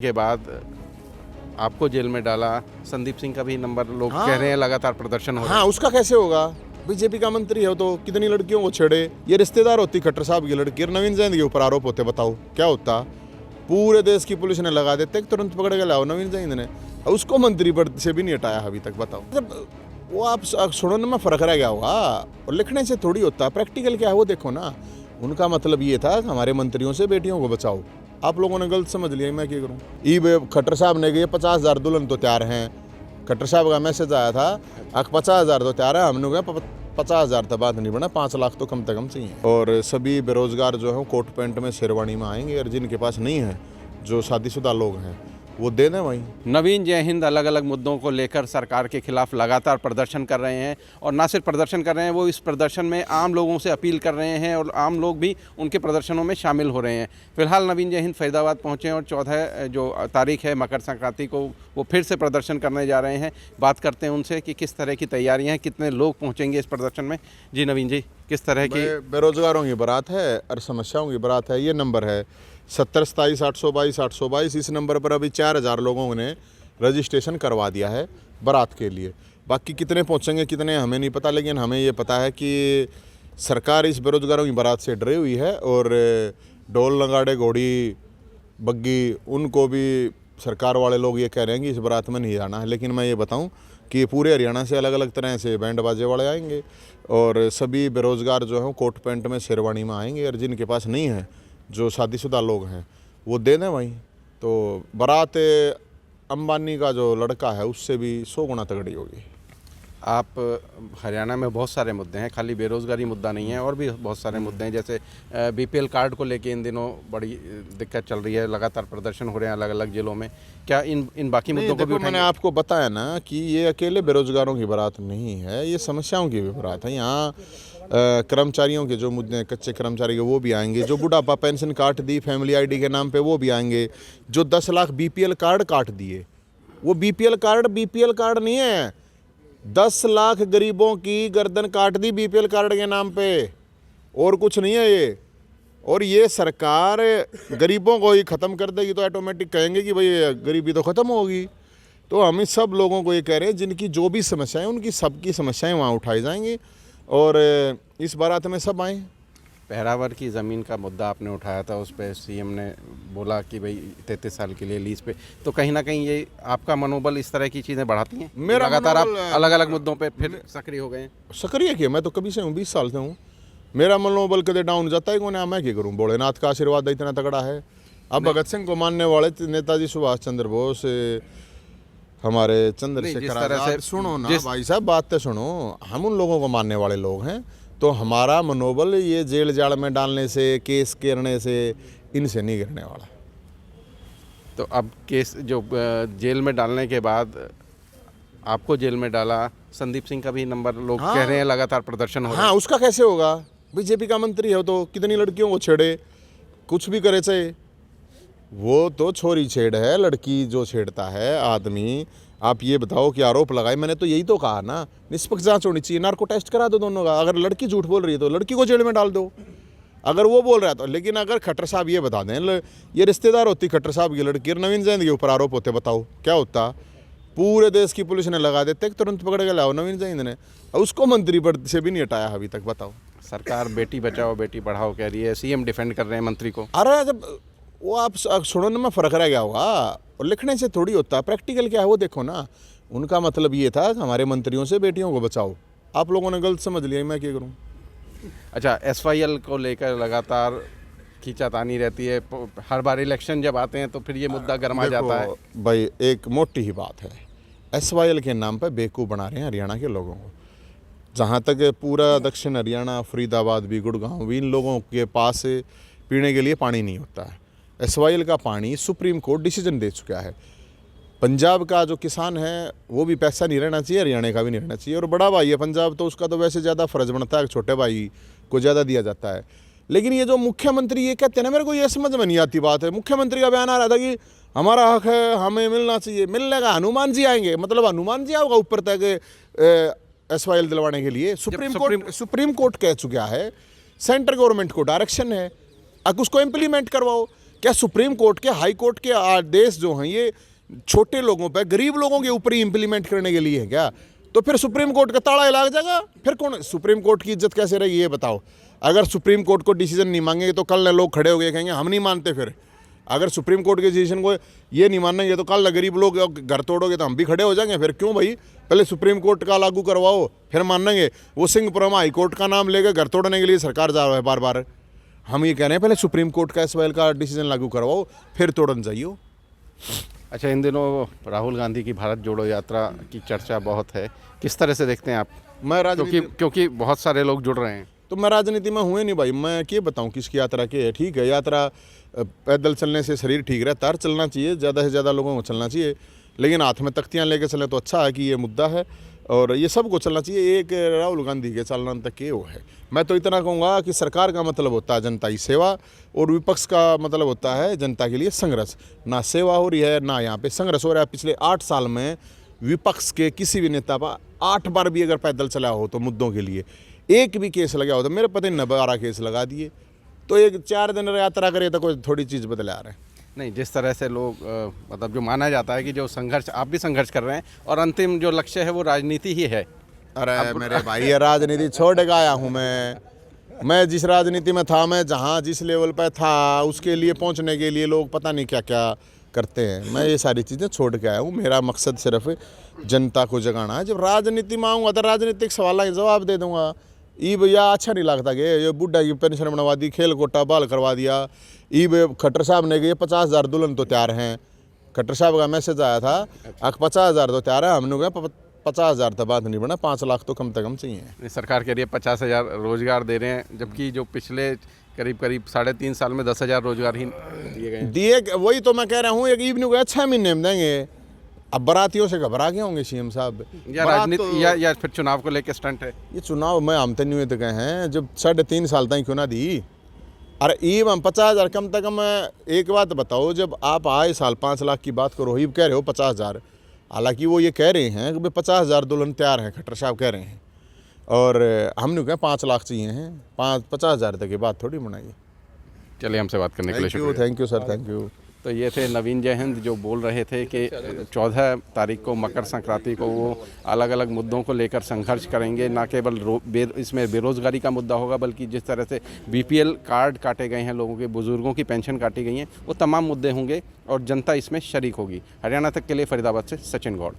के बाद आपको जेल में डाला। संदीप सिंह का भी नंबर लोग कह रहे हैं लगातार प्रदर्शन हो रहा है। हाँ, उसका कैसे होगा? बीजेपी का मंत्री है तो कितनी लड़कियों को छेड़े। ये रिश्तेदार होती खट्टर साहब की लड़की और नवीन जैन के ऊपर आरोप होते, बताओ क्या होता? पूरे देश की पुलिस ने लगा देते, तुरंत पकड़ के लाओ नवीन जैन ने। उसको मंत्री पद से भी नहीं हटाया अभी तक, बताओ। जब वो आप सुनने में फर्क रह गया होगा और लिखने से थोड़ी होता। प्रैक्टिकल क्या है वो देखो ना। उनका मतलब ये था कि हमारे मंत्रियों से बेटियों को बचाओ। आप लोगों ने गलत समझ लिया, मैं क्या करूँ। ई खट्टर साहब ने कहा 50,000 दुल्हन तो तैयार हैं। खट्टर साहब का मैसेज आया था 50,000 तो तैयार है। हमने कहा 50,000 तो बात नहीं बना, 5 लाख तो कम से कम चाहिए। और सभी बेरोजगार जो है कोट पैंट में शेरवानी में आएंगे और जिनके पास नहीं है, जो शादीशुदा लोग हैं, वो दे दें वहीं। नवीन जय हिंद अलग अलग मुद्दों को लेकर सरकार के खिलाफ लगातार प्रदर्शन कर रहे हैं और ना सिर्फ प्रदर्शन कर रहे हैं, वो इस प्रदर्शन में आम लोगों से अपील कर रहे हैं और आम लोग भी उनके प्रदर्शनों में शामिल हो रहे हैं। फिलहाल नवीन जय हिंद फरीदाबाद पहुंचे और 14 जो तारीख है मकर संक्रांति को वो फिर से प्रदर्शन करने जा रहे हैं। बात करते हैं उनसे कि किस तरह की तैयारियाँ हैं, कितने लोग पहुँचेंगे इस प्रदर्शन में। जी नवीन जी, किस तरह की? बेरोजगारों की बारात है और समस्याओं की बारात है। ये नंबर है 70 27 822 822। इस नंबर पर अभी 4,000 लोगों ने रजिस्ट्रेशन करवा दिया है बारात के लिए। बाकी कितने पहुंचेंगे कितने हमें नहीं पता, लेकिन हमें ये पता है कि सरकार इस बेरोजगारों की बारात से डरी हुई है और ढोल नगाड़े घोड़ी बग्गी उनको भी सरकार वाले लोग ये कह रहे हैं कि इस बारात में नहीं जाना है। लेकिन मैं ये बताऊं कि पूरे हरियाणा से अलग अलग तरह से बैंड बाजे वाले आएंगे और सभी बेरोजगार जो हैं कोट पैंट में शेरवानी में आएंगे और जिनके पास नहीं है, जो शादीशुदा लोग हैं, वो दे दें वहीं। तो बारात अंबानी का जो लड़का है उससे भी 100 गुना तगड़ी होगी। आप हरियाणा में बहुत सारे मुद्दे हैं, खाली बेरोजगारी मुद्दा नहीं है और भी बहुत सारे मुद्दे हैं। जैसे बीपीएल कार्ड को लेके इन दिनों बड़ी दिक्कत चल रही है, लगातार प्रदर्शन हो रहे हैं अलग अलग जिलों में। क्या इन बाकी मुद्दों को भी उठाएंगे? मैंने आपको बताया ना कि ये अकेले बेरोजगारों की बारात नहीं है, ये समस्याओं की भी बारात है। यहाँ कर्मचारियों के जो मुद्दे, कच्चे कर्मचारी के, वो भी आएंगे। जो बुढ़ापा पेंशन काट दी फैमिली आईडी के नाम पे, वो भी आएंगे। जो 10 लाख बीपीएल कार्ड काट दिए, वो बीपीएल कार्ड नहीं है। 10 लाख गरीबों की गर्दन काट दी बीपीएल कार्ड के नाम पे, और कुछ नहीं है ये। और ये सरकार गरीबों को ही ख़त्म कर देगी तो ऑटोमेटिक कहेंगे कि भाई गरीबी तो ख़त्म होगी। तो हम इस सब लोगों को ये कह रहे हैं जिनकी जो भी समस्याएं, उनकी सबकी समस्याएं वहाँ उठाई जाएंगी और इस बारात में सब आएँ। पहरावर की ज़मीन का मुद्दा आपने उठाया था, उस पर सीएम ने बोला कि भाई 33 साल के लिए लीज पे, तो कहीं ना कहीं ये आपका मनोबल इस तरह की चीज़ें बढ़ाती हैं? मेरा लगातार आप अलग अलग मुद्दों पे फिर सक्रिय हो गए हैं। सक्रिय किया, मैं तो कभी से हूँ, 20 साल से हूँ। मेरा मनोबल कदे डाउन जाता है कौन? मैं क्या करूँ? भोलेनाथ का आशीर्वाद इतना तगड़ा है। अब भगत सिंह को मानने वाले नेताजी सुभाष चंद्र बोस, हमारे चंद्रशेखर आजाद, सुनो ना भाई साहब, बात तो सुनो। हम उन लोगों को मानने वाले लोग हैं, तो हमारा मनोबल ये जेल जाड़ में डालने से, केस करने से, इनसे नहीं गिरने वाला। तो अब केस जो जेल में डालने के बाद आपको जेल में डाला, संदीप सिंह का भी नंबर लोग कह रहे हैं लगातार प्रदर्शन हो रहा है। हाँ, उसका कैसे होगा? बीजेपी का मंत्री है तो कितनी लड़कियों को छेड़े, कुछ भी करे चाहे। वो तो छोरी छेड़ है, लड़की जो छेड़ता है आदमी। आप ये बताओ कि आरोप लगाए, मैंने तो यही तो कहा ना, निष्पक्ष जांच होनी चाहिए, नार्को टेस्ट करा दो दोनों का। अगर लड़की झूठ बोल रही है तो लड़की को जेल में डाल दो, अगर वो बोल रहा है तो। लेकिन अगर खट्टर साहब ये बता दें, ये रिश्तेदार होती खट्टर साहब की लड़की और नवीन जैन के ऊपर आरोप होते, बताओ क्या होता? पूरे देश की पुलिस ने लगा देते, तुरंत पकड़ के लाओ नवीन जैन ने। उसको मंत्री पद से भी नहीं हटाया अभी तक, बताओ। सरकार बेटी बचाओ बेटी पढ़ाओ कह रही है, सीएम डिफेंड कर रहे हैं मंत्री को। अरे जब वो आप सुनने में फर्क रह गया होगा और लिखने से थोड़ी होता। प्रैक्टिकल क्या है वो देखो ना। उनका मतलब ये था कि हमारे मंत्रियों से बेटियों को बचाओ। आप लोगों ने गलत समझ लिया, मैं क्या करूं। अच्छा, एसवाईएल को लेकर लगातार खींचातानी रहती है, हर बार इलेक्शन जब आते हैं तो फिर ये मुद्दा गर्मा जाता है। भाई एक मोटी ही बात है, एसवाईएल के नाम पर बेवकूफ़ बना रहे हैं हरियाणा के लोगों को। जहाँ तक पूरा दक्षिण हरियाणा, फरीदाबाद भी, गुड़गांव भी, इन लोगों के पास पीने के लिए पानी नहीं होता है। एसवाईएल का पानी सुप्रीम कोर्ट डिसीजन दे चुका है। पंजाब का जो किसान है वो भी पैसा नहीं रहना चाहिए, हरियाणा का भी नहीं रहना चाहिए। और बड़ा भाई है पंजाब, तो उसका तो वैसे ज़्यादा फ़र्ज बनता है, छोटे भाई को ज़्यादा दिया जाता है। लेकिन ये जो मुख्यमंत्री ये कहते हैं ना, मेरे को ये समझ में नहीं आती बात है। मुख्यमंत्री का बयान आ रहा था कि हमारा हक है, हमें मिलना चाहिए। मिलने का हनुमान जी आएंगे, मतलब हनुमान जी आओगा ऊपर तक एसवाईएल दिलवाने के लिए? सुप्रीम कोर्ट कह चुका है, सेंट्रल गवर्नमेंट को डायरेक्शन है, अब उसको इम्प्लीमेंट करवाओ। क्या सुप्रीम कोर्ट के, हाई कोर्ट के आदेश जो हैं ये छोटे लोगों पे, गरीब लोगों के ऊपर ही इम्प्लीमेंट करने के लिए है क्या? तो फिर सुप्रीम कोर्ट का ताला लग जाएगा, फिर कौन सुप्रीम कोर्ट की इज्जत कैसे रहेगी ये बताओ? अगर सुप्रीम कोर्ट को डिसीजन नहीं मांगेंगे तो कल लोग खड़े हो गए कहेंगे हम नहीं मानते। फिर अगर सुप्रीम कोर्ट के डिसीजन को ये नहीं मानेंगे तो कल गरीब लोग घर तोड़ोगे तो हम भी खड़े हो जाएंगे। फिर क्यों भाई, पहले सुप्रीम कोर्ट का लागू करवाओ फिर मानेंगे। वो सिंहपुरम हाई कोर्ट का नाम लेकर घर तोड़ने के लिए सरकार जा रहा है बार बार। हम ये कह रहे हैं पहले सुप्रीम कोर्ट का SYL का डिसीजन लागू करवाओ फिर तोड़न जाइए। अच्छा, इन दिनों राहुल गांधी की भारत जोड़ो यात्रा की चर्चा बहुत है, किस तरह से देखते हैं आप? मैं राजनीति क्योंकि बहुत सारे लोग जुड़ रहे हैं। तो मैं राजनीति में हुए नहीं भाई, मैं क्या बताऊं किसकी यात्रा की है। ठीक है, यात्रा पैदल चलने से शरीर ठीक रहता है, चलना चाहिए, ज़्यादा से ज़्यादा लोगों को चलना चाहिए, लेकिन हाथ में तख्तियाँ लेके चले तो अच्छा है कि ये मुद्दा है और ये सबको चलना चाहिए। एक राहुल गांधी के चलना तक ये वो है। मैं तो इतना कहूँगा कि सरकार का मतलब होता है जनता की सेवा और विपक्ष का मतलब होता है जनता के लिए संघर्ष। ना सेवा हो रही है ना यहाँ पे संघर्ष हो रहा है। पिछले 8 साल में विपक्ष के किसी भी नेता पर 8 बार भी अगर पैदल चला हो तो मुद्दों के लिए एक भी केस लगा हो तो मेरे पता नहीं 12 केस लगा दिए। तो एक 4 दिन यात्रा करे तो कोई थोड़ी चीज़ बदले आ रहे हैं। नहीं, जिस तरह से लोग मतलब जो माना जाता है कि जो संघर्ष, आप भी संघर्ष कर रहे हैं और अंतिम जो लक्ष्य है वो राजनीति ही है। अरे मेरे भाई, ये राजनीति छोड़ के आया हूँ मैं जिस राजनीति में था, मैं जहाँ जिस लेवल पर था उसके लिए पहुँचने के लिए लोग पता नहीं क्या क्या करते हैं। मैं ये सारी चीज़ें छोड़ के आया हूँ। मेरा मकसद सिर्फ जनता को जगाना है। जब राजनीति में आऊँगा तो राजनीतिक सवालों के जवाब दे दूँगा। ई भैया अच्छा नहीं लगता कि ये बुढ़ा की पेंशन बनवा दी, खेल कोटा बहाल करवा दिया। ई खट्टर साहब ने कि 50,000 दुल्हन तो तैयार हैं। खट्टर साहब का मैसेज आया था 50,000 तो तैयार है। हमने कहा 50,000 तो बात नहीं बना, 5 लाख तो कम से कम चाहिए। सरकार कह रही है 50,000 रोजगार दे रहे हैं, जबकि जो पिछले करीब 3.5 साल में 10,000 रोजगार ही दिए गए। वही तो मैं कह रहा हूँ, एक इवनिंग को 6 महीने में देंगे। अब बारातियों से घबरा गए होंगे CM साहब, या राजनीति या फिर चुनाव को लेकर स्टंट है। ये चुनाव में हम तो नहीं हुए गए हैं जब 3.5 साल तक क्यों ना दी। अरे ईब हम 50,000 कम से कम। एक बात बताओ, जब आप आए साल 5 लाख की बात करो, ईब कह रहे हो 50,000। हालांकि वो ये कह रहे हैं कि 50,000 दुल्हन तैयार हैं, खट्टर साहब कह रहे हैं, और हमने कहा 5 लाख चाहिए हैं। 50,000 तक की बात थोड़ी बनाइए। चलिए, हमसे बात करने के लिए शुक्रिया। Thank you sir, thank you. तो ये थे नवीन जयहिंद जो बोल रहे थे कि 14 तारीख को मकर संक्रांति को वो अलग अलग मुद्दों को लेकर संघर्ष करेंगे। ना केवल इसमें बेरोज़गारी का मुद्दा होगा, बल्कि जिस तरह से BPL कार्ड काटे गए हैं लोगों के, बुज़ुर्गों की पेंशन काटी गई हैं, वो तमाम मुद्दे होंगे और जनता इसमें शरीक होगी। हरियाणा तक के लिए फरीदाबाद से सचिन गौड़।